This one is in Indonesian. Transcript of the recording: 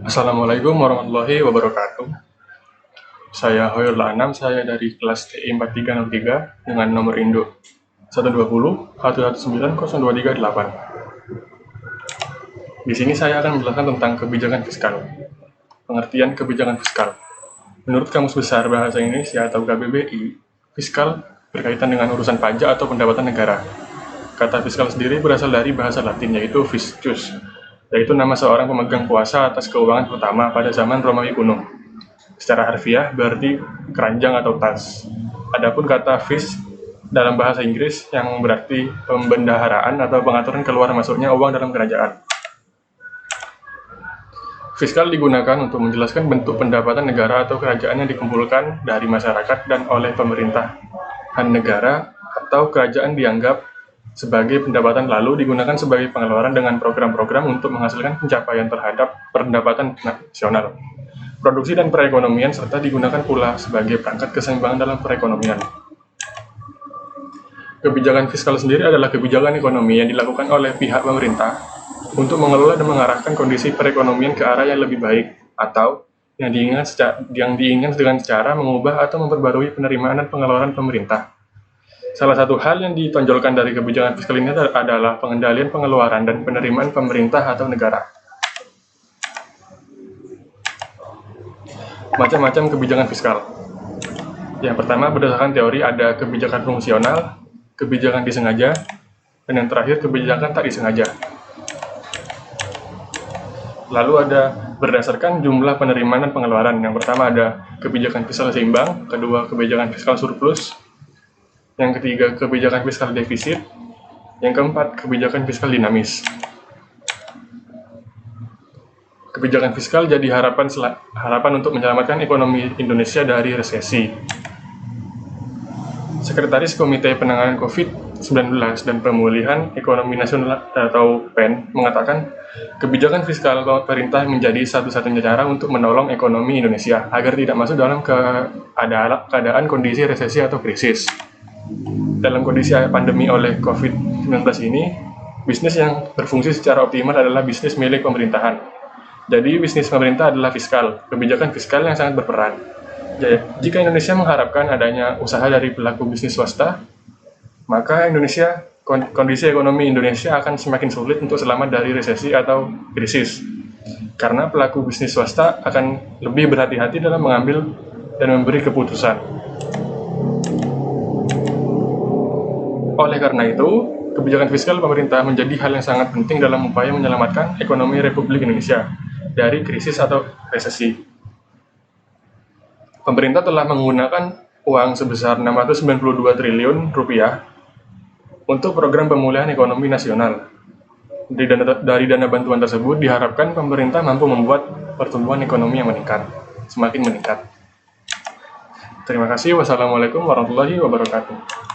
Assalamualaikum warahmatullahi wabarakatuh. Saya Hoyrul Anam, saya dari kelas TI 4303 dengan nomor induk 120 1190238. Di sini saya akan menjelaskan tentang kebijakan fiskal. Pengertian kebijakan fiskal. Menurut Kamus Besar Bahasa Indonesia atau KBBI, fiskal berkaitan dengan urusan pajak atau pendapatan negara. Kata fiskal sendiri berasal dari bahasa Latin yaitu fiscus, yaitu nama seorang pemegang kuasa atas keuangan pertama pada zaman Romawi kuno. Secara harfiah berarti keranjang atau tas. Adapun kata fis dalam bahasa Inggris yang berarti pembendaharaan atau pengaturan keluar masuknya uang dalam kerajaan. Fiskal digunakan untuk menjelaskan bentuk pendapatan negara atau kerajaan yang dikumpulkan dari masyarakat dan oleh pemerintahan negara atau kerajaan dianggap sebagai pendapatan lalu digunakan sebagai pengeluaran dengan program-program untuk menghasilkan pencapaian terhadap pendapatan nasional, produksi dan perekonomian, serta digunakan pula sebagai perangkat keseimbangan dalam perekonomian. Kebijakan fiskal sendiri adalah kebijakan ekonomi yang dilakukan oleh pihak pemerintah untuk mengelola dan mengarahkan kondisi perekonomian ke arah yang lebih baik, atau yang diinginkan dengan cara mengubah atau memperbarui penerimaan dan pengeluaran pemerintah. Salah satu hal yang ditonjolkan dari kebijakan fiskal ini adalah pengendalian pengeluaran dan penerimaan pemerintah atau negara. Macam-macam kebijakan fiskal. Yang pertama, berdasarkan teori ada kebijakan fungsional, kebijakan disengaja, dan yang terakhir kebijakan tak disengaja. Lalu ada berdasarkan jumlah penerimaan dan pengeluaran. Yang pertama ada kebijakan fiskal seimbang, kedua kebijakan fiskal surplus, yang ketiga kebijakan fiskal defisit, yang keempat kebijakan fiskal dinamis. Kebijakan fiskal jadi harapan untuk menyelamatkan ekonomi Indonesia dari resesi. Sekretaris Komite Penanganan COVID-19 dan Pemulihan Ekonomi Nasional atau PEN mengatakan kebijakan fiskal pemerintah menjadi satu-satunya cara untuk menolong ekonomi Indonesia agar tidak masuk dalam keadaan kondisi resesi atau krisis. Dalam kondisi pandemi oleh COVID-19 ini, bisnis yang berfungsi secara optimal adalah bisnis milik pemerintahan. Jadi bisnis pemerintah adalah fiskal, kebijakan fiskal yang sangat berperan. Jika Indonesia mengharapkan adanya usaha dari pelaku bisnis swasta, maka kondisi ekonomi Indonesia akan semakin sulit untuk selamat dari resesi atau krisis. Karena pelaku bisnis swasta akan lebih berhati-hati dalam mengambil dan memberi keputusan. Oleh karena itu, kebijakan fiskal pemerintah menjadi hal yang sangat penting dalam upaya menyelamatkan ekonomi Republik Indonesia dari krisis atau resesi. Pemerintah telah menggunakan uang sebesar 692 triliun rupiah untuk program pemulihan ekonomi nasional. Dari dana bantuan tersebut diharapkan pemerintah mampu membuat pertumbuhan ekonomi yang semakin meningkat. Terima kasih. Wassalamualaikum warahmatullahi wabarakatuh.